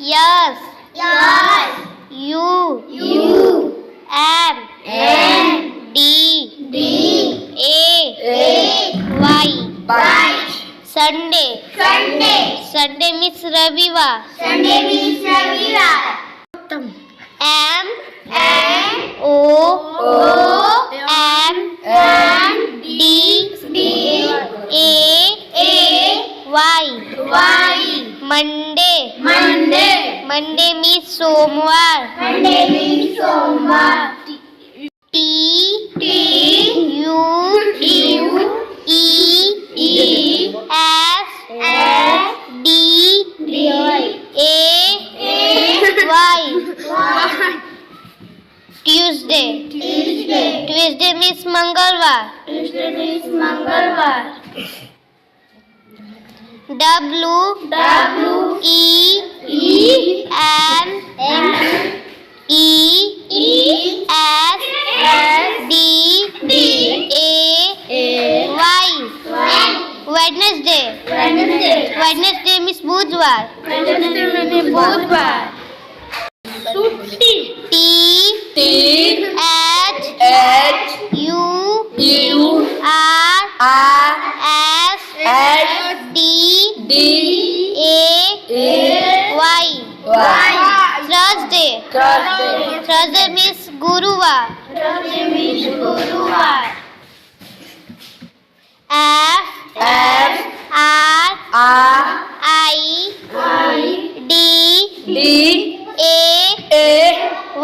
Yes. Yes. U. M. D. A. Y. Sunday. Sunday means रविवार. Sunday means रविवार. M. O. M. D. A. Y. Monday. Monday means सोमवार. T. U. E. S. D. A. Y. Tuesday means मंगलवार. W. E. N. E. S. D. A. Y. Wednesday means बुधवार. T. H. U. R. S. D. A. Y. Thursday means गुरुवार. F. R. I. D. A. Y.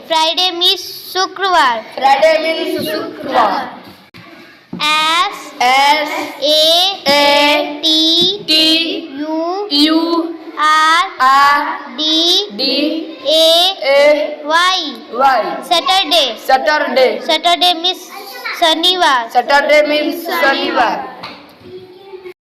Friday means शुक्रवार. S. A. T. U. R. D. A. Y. Saturday means शनिवार.